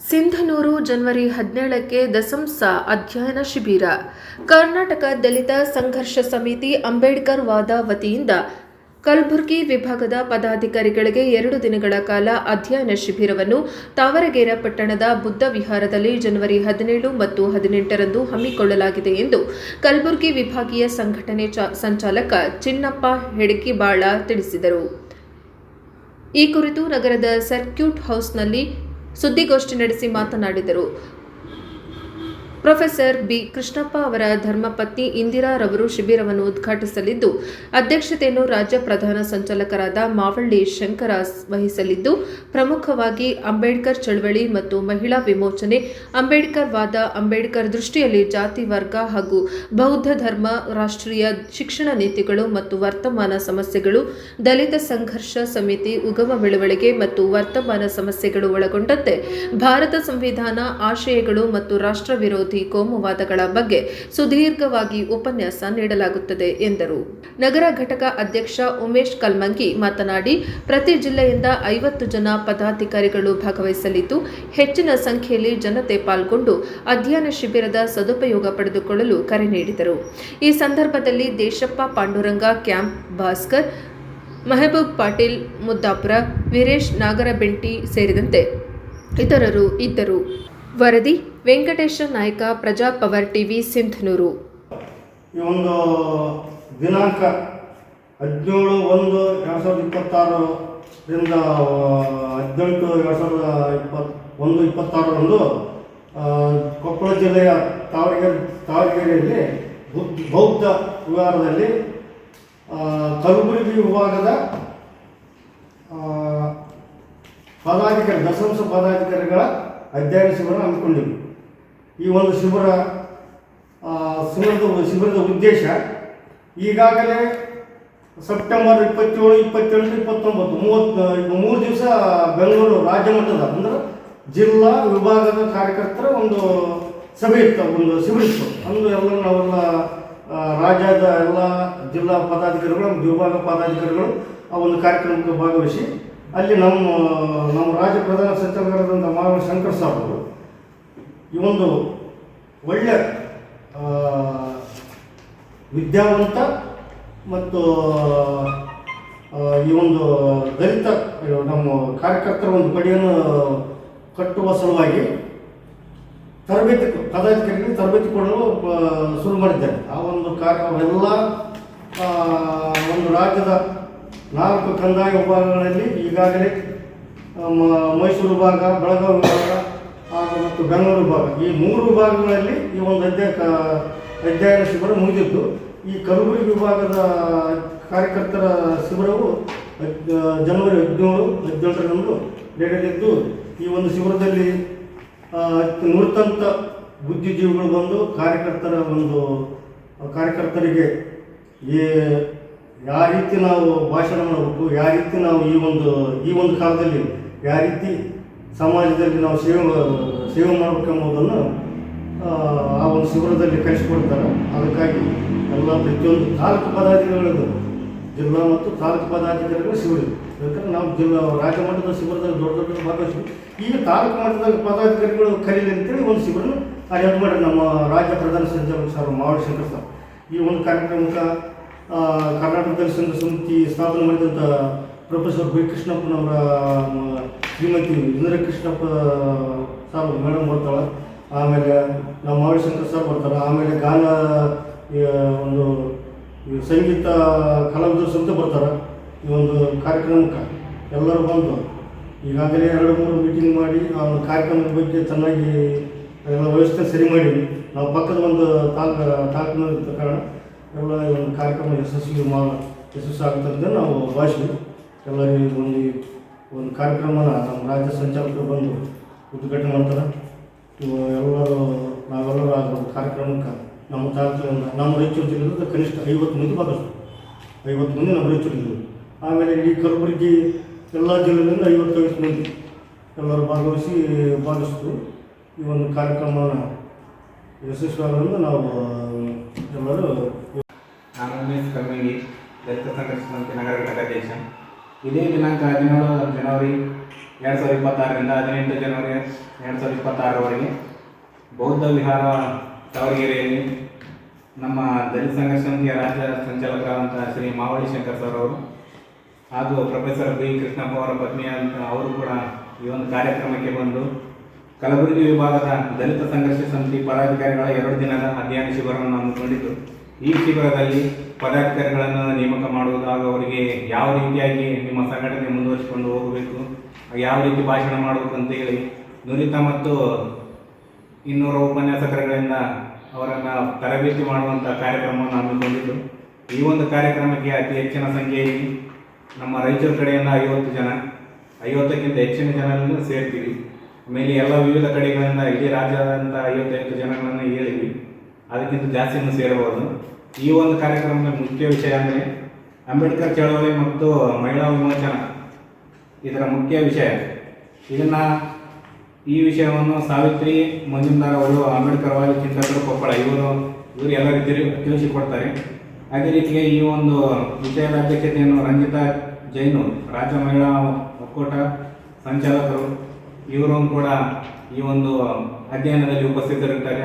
ಸಿಂಧನೂರು ಜನವರಿ 17ಕ್ಕೆ ದಸಂಸ ಅಧ್ಯಯನ ಶಿಬಿರ. ಕರ್ನಾಟಕ ದಲಿತ ಸಂಘರ್ಷ ಸಮಿತಿ ಅಂಬೇಡ್ಕರ್ ವಾದ ವತಿಯಿಂದ ಕಲಬುರಗಿ ವಿಭಾಗದ ಪದಾಧಿಕಾರಿಗಳಿಗೆ 2 ದಿನಗಳ ಕಾಲ ಅಧ್ಯಯನ ಶಿಬಿರವನ್ನು ತಾವರಗೇರ ಪಟ್ಟಣದ ಬುದ್ಧ ವಿಹಾರದಲ್ಲಿ ಜನವರಿ 17 ಮತ್ತು 18ರಂದು ಹಮ್ಮಿಕೊಳ್ಳಲಾಗಿದೆ ಎಂದು ಕಲಬುರಗಿ ವಿಭಾಗೀಯ ಸಂಘಟನೆ ಸಂಚಾಲಕ ಚಿನ್ನಪ್ಪ ಹೆಡಕಿಬಾಳ ತಿಳಿಸಿದರು. ಈ ಕುರಿತು ನಗರದ ಸರ್ಕ್ಯೂಟ್ ಹೌಸ್ನಲ್ಲಿ ಸುದ್ದಿಗೋಷ್ಠಿ ನಡೆಸಿ ಮಾತನಾಡಿದರು. Professor B. ಕೃಷ್ಣಪ್ಪ ಅವರ ಧರ್ಮಪತ್ನಿ ಇಂದಿರಾರವರು ಶಿಬಿರವನ್ನು ಉದ್ಘಾಟಿಸಲಿದ್ದು, ಅಧ್ಯಕ್ಷತೆಯನ್ನು ರಾಜ್ಯ ಪ್ರಧಾನ ಸಂಚಾಲಕರಾದ ಮಾವಳ್ಳಿ ಶಂಕರ ವಹಿಸಲಿದ್ದು, ಪ್ರಮುಖವಾಗಿ ಅಂಬೇಡ್ಕರ್ ಚಳವಳಿ ಮತ್ತು ಮಹಿಳಾ ವಿಮೋಚನೆ, ಅಂಬೇಡ್ಕರ್ ವಾದ, ಅಂಬೇಡ್ಕರ್ ದೃಷ್ಟಿಯಲ್ಲಿ ಜಾತಿ, ವರ್ಗ ಹಾಗೂ ಬೌದ್ಧ ಧರ್ಮ, ರಾಷ್ಟ್ರೀಯ ಶಿಕ್ಷಣ ನೀತಿಗಳು ಮತ್ತು ವರ್ತಮಾನ ಸಮಸ್ಯೆಗಳು, ದಲಿತ ಸಂಘರ್ಷ ಸಮಿತಿ ಉಗಮ ಬೆಳವಣಿಗೆ ಮತ್ತು ವರ್ತಮಾನ ಸಮಸ್ಯೆಗಳು ಒಳಗೊಂಡಂತೆ ಭಾರತ ಸಂವಿಧಾನ, ಆಶಯಗಳು ಮತ್ತು ರಾಷ್ಟ್ರ ವಿರೋಧಿ ಕೋಮುವಾದಗಳ ಬಗ್ಗೆ ಸುದೀರ್ಘವಾಗಿ ಉಪನ್ಯಾಸ ನೀಡಲಾಗುತ್ತದೆ ಎಂದರು. ನಗರ ಘಟಕ ಅಧ್ಯಕ್ಷ ಉಮೇಶ್ ಕಲ್ಮಂಗಿ ಮಾತನಾಡಿ, ಪ್ರತಿ ಜಿಲ್ಲೆಯಿಂದ 50 ಜನ ಪದಾಧಿಕಾರಿಗಳು ಭಾಗವಹಿಸಲಿದ್ದು, ಹೆಚ್ಚಿನ ಸಂಖ್ಯೆಯಲ್ಲಿ ಜನತೆ ಪಾಲ್ಗೊಂಡು ಅಧ್ಯಯನ ಶಿಬಿರದ ಸದುಪಯೋಗ ಪಡೆದುಕೊಳ್ಳಲು ಕರೆ ನೀಡಿದರು. ಈ ಸಂದರ್ಭದಲ್ಲಿ ದೇಶಪ್ಪ ಪಾಂಡುರಂಗ ಕ್ಯಾಂಪ್, ಭಾಸ್ಕರ್, ಮೆಹಬೂಬ್ ಪಾಟೀಲ್ ಮುದ್ದಾಪುರ, ವೀರೇಶ್ ನಾಗರಬೆಂಟಿ ಸೇರಿದಂತೆ ಇತರರು ಇದ್ದರು. ವರದಿ ವೆಂಕಟೇಶ ನಾಯ್ಕ, ಪ್ರಜಾ ಪವರ್ ಟಿವಿ, ಸಿಂಧನೂರು. ಈ ಒಂದು ದಿನಾಂಕ 17/1/2026 ರಿಂದ 18/2026ರಂದು ಕೊಪ್ಪಳ ಜಿಲ್ಲೆಯ ತಾವರಗೆರೆಯಲ್ಲಿ ಬೌದ್ಧ ವಿಹಾರದಲ್ಲಿ ಕಲಬುರಗಿ ವಿಭಾಗದ ಪದಾಧಿಕಾರಿ ದಸಂಸ ಪದಾಧಿಕಾರಿಗಳ ಅಧ್ಯಯನ ಶಿಬಿರ ಹಮ್ಮಿಕೊಂಡಿವಿ. ಈ ಒಂದು ಶಿಬಿರದ ಉದ್ದೇಶ ಈಗಾಗಲೇ ಸೆಪ್ಟೆಂಬರ್ 27, 28, 29, 3 ದಿವಸ ಬೆಂಗಳೂರು ರಾಜ್ಯ ಮಟ್ಟದ ಅಂದ್ರೆ ಜಿಲ್ಲಾ ವಿಭಾಗದ ಕಾರ್ಯಕರ್ತರ ಒಂದು ಸಭೆ ಇತ್ತು, ಒಂದು ಶಿಬಿರ ಇತ್ತು. ಅಂದು ಎಲ್ಲ ನಾವೆಲ್ಲ ರಾಜ್ಯದ ಎಲ್ಲ ಜಿಲ್ಲಾ ಪದಾಧಿಕಾರಿಗಳು, ವಿಭಾಗ ಪದಾಧಿಕಾರಿಗಳು ಆ ಒಂದು ಕಾರ್ಯಕ್ರಮಕ್ಕೆ ಭಾಗವಹಿಸಿ ಅಲ್ಲಿ ನಮ್ಮ ರಾಜ್ಯ ಪ್ರಧಾನ ಸಂಚಾಲಕರಾದಂಥ ಮಾವಳ್ಳಿ ಶಂಕರ ಸಾಹೇಬರು ಈ ಒಂದು ಒಳ್ಳೆಯ ವಿದ್ಯಾವಂತ ಮತ್ತು ಈ ಒಂದು ದಲಿತ ನಮ್ಮ ಕಾರ್ಯಕರ್ತರ ಒಂದು ಪಡೆಯನ್ನು ಕಟ್ಟುವ ಸಲುವಾಗಿ ಪದಾಧಿಕಾರಿಗಳಿಗೆ ತರಬೇತಿ ಕೊಡಲು ಶುರು ಮಾಡಿದ್ದಾರೆ. ಆ ಒಂದು ಅವೆಲ್ಲ ಒಂದು ರಾಜ್ಯದ 4 ಕಂದಾಯ ವಿಭಾಗಗಳಲ್ಲಿ ಈಗಾಗಲೇ ಮೈಸೂರು ವಿಭಾಗ, ಬೆಳಗಾವಿ ವಿಭಾಗ ಹಾಗೂ ಮತ್ತು ಬೆಂಗಳೂರು ವಿಭಾಗ, ಈ 3 ವಿಭಾಗಗಳಲ್ಲಿ ಈ ಒಂದು ಅಧ್ಯಯನ ಶಿಬಿರ ಮುಗಿದಿದ್ದು, ಈ ಕಲಬುರಗಿ ವಿಭಾಗದ ಕಾರ್ಯಕರ್ತರ ಶಿಬಿರವು ಜನವರಿ 17ರಂದು ನಡೆಯಲಿದ್ದು, ಈ ಒಂದು ಶಿಬಿರದಲ್ಲಿ ನುರಿತಂತ ಬುದ್ಧಿಜೀವಿಗಳು ಬಂದು ಕಾರ್ಯಕರ್ತರಿಗೆ ಯಾವ ರೀತಿ ನಾವು ಭಾಷಣ ಮಾಡಬೇಕು, ಯಾವ ರೀತಿ ನಾವು ಈ ಒಂದು ಕಾಲದಲ್ಲಿ ಯಾವ ರೀತಿ ಸಮಾಜದಲ್ಲಿ ನಾವು ಸೇವೆ ಮಾಡಬೇಕೆಂಬುದನ್ನು ಆ ಒಂದು ಶಿಬಿರದಲ್ಲಿ ಕಲಿಸಿಕೊಡ್ತಾರೆ. ಅದಕ್ಕಾಗಿ ಎಲ್ಲ ಪ್ರತಿಯೊಂದು ತಾಲೂಕು ಪದಾಧಿಕಾರಿಗಳು, ಜಿಲ್ಲಾ ಮತ್ತು ತಾಲೂಕು ಪದಾಧಿಕಾರಿಗಳು ಶಿಬಿರ, ಯಾಕಂದರೆ ನಾವು ರಾಜ್ಯ ಮಟ್ಟದ ಶಿಬಿರದಲ್ಲಿ ದೊಡ್ಡ ಭಾಗವಹಿಸಿ ಈಗ ತಾಲೂಕು ಮಟ್ಟದ ಪದಾಧಿಕಾರಿಗಳು ಕರೀಲಿ ಅಂತೇಳಿ ಒಂದು ಶಿಬಿರನ ಅರೇಂಜ್ ಮಾಡಿ ನಮ್ಮ ರಾಜ್ಯ ಪ್ರಧಾನ ಸಂಚಾಲಕ ಸರ್ ಮಾವಳ್ಳಿ ಶಂಕರ ಸರ್ ಈ ಒಂದು ಕಾರ್ಯಕ್ರಮಕ್ಕೆ ಕರ್ನಾಟಕ ದಲಿತ ಸಂಘ ಸಮಿತಿ ಸ್ಥಾಪನೆ ಮಾಡಿದಂಥ ಪ್ರೊಫೆಸರ್ ಬಿ. ಕೃಷ್ಣಪ್ಪನವರ ಶ್ರೀಮತಿ ಇಂದಿರಾ ಕೃಷ್ಣಪ್ಪ ಸರ್ ಮೇಡಮ್ ಬರ್ತಾಳೆ, ಆಮೇಲೆ ನಮ್ಮ ಮಾವಳ್ಳಿ ಶಂಕರ್ ಸರ್ ಬರ್ತಾರೆ, ಆಮೇಲೆ ಗಾನ ಒಂದು ಸಂಗೀತ ಕಲಾವಿದರು ಸಹಿತ ಬರ್ತಾರೆ. ಈ ಒಂದು ಕಾರ್ಯಕ್ರಮಕ್ಕೆ ಎಲ್ಲರೂ ಬಂದು ಈಗಾಗಲೇ 2-3 ಮೀಟಿಂಗ್ ಮಾಡಿ ಆ ಒಂದು ಕಾರ್ಯಕ್ರಮದ ಬಗ್ಗೆ ಚೆನ್ನಾಗಿ ಎಲ್ಲ ವ್ಯವಸ್ಥೆ ಸರಿ ಮಾಡೀವಿ. ನಾವು ಪಕ್ಕದ ಒಂದು ತಾಲೂಕಿನ ಕಾರಣ ಎಲ್ಲ ಒಂದು ಕಾರ್ಯಕ್ರಮ ಯಶಸ್ವಿ ಆಗುತ್ತದೆ ನಾವು ಭಾಷೆ ಎಲ್ಲರಿಗೂ ಒಂದು ಕಾರ್ಯಕ್ರಮನ ನಮ್ಮ ರಾಜ್ಯ ಸಂಚಾಲಕರು ಬಂದು ಉದ್ಘಾಟನೆ ಮಾಡ್ತಾರೆ. ನಾವೆಲ್ಲರೂ ಆ ಒಂದು ಕಾರ್ಯಕ್ರಮಕ್ಕೆ ನಮ್ಮ ತಾಲೂಕಿನಿಂದ ನಮ್ಮ ರಾಯಚೂರು ಜಿಲ್ಲೆಯಿಂದ ಕನಿಷ್ಠ 50 ಮಂದಿ ಭಾಗವಹಿಸ್ತಾರೆ. 50 ಮಂದಿ ನಮ್ಮ ರಾಯಚೂರು ಜಿಲ್ಲೆ, ಆಮೇಲೆ ಈ ಕಲಬುರಗಿ ಎಲ್ಲ ಜಿಲ್ಲೆಯಿಂದ 55 ಮಂದಿ ಎಲ್ಲರೂ ಭಾಗವಹಿಸಿದ್ರು. ಈ ಒಂದು ಕಾರ್ಯಕ್ರಮವನ್ನು ಯಶಸ್ವಿಯಾಗಲು ನಾವು ಎಲ್ಲರೂ ನಾನು ಉಮೇಶ್ ಕಲ್ಮಂಗಿ, ದಲಿತ ಸಂಘರ್ಷ ಸಮಿತಿ ನಗರ ಘಟಕಾಧ್ಯಕ್ಷ. ಇದೇ ದಿನಾಂಕ 17 ಜನವರಿ 2026ರಿಂದ 18 ಜನವರಿ 2026ರವರೆಗೆ ಬೌದ್ಧ ವಿಹಾರ ತಾವರಗೆರೆಯಲ್ಲಿ ನಮ್ಮ ದಲಿತ ಸಂಘರ್ಷ ಸಮಿತಿಯ ರಾಜ್ಯ ಸಂಚಾಲಕರಾದಂಥ ಶ್ರೀ ಮಾವಳ್ಳಿ ಶಂಕರ್ ಸರ್ ಅವರು ಹಾಗೂ ಪ್ರೊಫೆಸರ್ ಬಿ ಕೃಷ್ಣಪ್ಪ ಅವರ ಪತ್ನಿ ಅಂತ ಅವರು ಕೂಡ ಈ ಒಂದು ಕಾರ್ಯಕ್ರಮಕ್ಕೆ ಬಂದು ಕಲಬುರಗಿ ವಿಭಾಗದ ದಲಿತ ಸಂಘರ್ಷ ಸಮಿತಿ ಪದಾಧಿಕಾರಿಗಳ 2 ದಿನದ ಅಧ್ಯಯನ ಶಿಬಿರವನ್ನು ಹಮ್ಮಿಕೊಂಡಿದ್ದು, ಈ ಶಿಬಿರದಲ್ಲಿ ಪದಾಧಿಕಾರಿಗಳನ್ನು ನೇಮಕ ಮಾಡುವುದು ಹಾಗೂ ಅವರಿಗೆ ಯಾವ ರೀತಿಯಾಗಿ ನಿಮ್ಮ ಸಂಘಟನೆ ಮುಂದುವರಿಸಿಕೊಂಡು ಹೋಗಬೇಕು, ಯಾವ ರೀತಿ ಭಾಷಣ ಮಾಡಬೇಕು ಅಂತೇಳಿ ನುರಿತ ಮತ್ತು 200 ಉಪನ್ಯಾಸಕರುಗಳಿಂದ ಅವರನ್ನು ತರಬೇತಿ ಮಾಡುವಂಥ ಕಾರ್ಯಕ್ರಮವನ್ನು ಹಮ್ಮಿಕೊಂಡಿದ್ದು, ಈ ಒಂದು ಕಾರ್ಯಕ್ರಮಕ್ಕೆ ಅತಿ ಹೆಚ್ಚಿನ ಸಂಖ್ಯೆಯಲ್ಲಿ ನಮ್ಮ ರಾಯಚೂರು ಕಡೆಯಿಂದ 50 ಜನ, 50ಕ್ಕಿಂತ ಹೆಚ್ಚಿನ ಜನರನ್ನು ಸೇರ್ತೀವಿ. ಆಮೇಲೆ ಎಲ್ಲ ವಿವಿಧ ಕಡೆಗಳಿಂದ ಇಡೀ ರಾಜ್ಯದಂಥ 55 ಜನಗಳನ್ನು ಹೇಳಿದ್ವಿ, ಅದಕ್ಕಿಂತ ಜಾಸ್ತಿಯನ್ನು ಸೇರಬಹುದು. ಈ ಒಂದು ಕಾರ್ಯಕ್ರಮದ ಮುಖ್ಯ ವಿಷಯ ಅಂದರೆ ಅಂಬೇಡ್ಕರ್ ಚಳವಳಿ ಮತ್ತು ಮಹಿಳಾ ವಿಮೋಚನ, ಇದರ ಮುಖ್ಯ ವಿಷಯ. ಈ ವಿಷಯವನ್ನು ಸಾವಿತ್ರಿ ಮಂಜುನಾಥ್ ಅವರು, ಅಂಬೇಡ್ಕರ್ ವಾದಿ ಚಿಂತಕರು ಕೊಪ್ಪಳ, ಇವರು ಎಲ್ಲರಿಗೂ ತಿಳಿಸಿಕೊಡ್ತಾರೆ. ಅದೇ ರೀತಿಗೆ ಈ ಒಂದು ವಿಷಯದ ಅಧ್ಯಕ್ಷತೆಯನ್ನು ರಂಜಿತಾ ಜೈನು, ರಾಜ್ಯ ಮಹಿಳಾ ಒಕ್ಕೂಟ ಸಂಚಾಲಕರು, ಇವರು ಕೂಡ ಈ ಒಂದು ಅಧ್ಯಯನದಲ್ಲಿ ಉಪಸ್ಥಿತರಿರ್ತಾರೆ.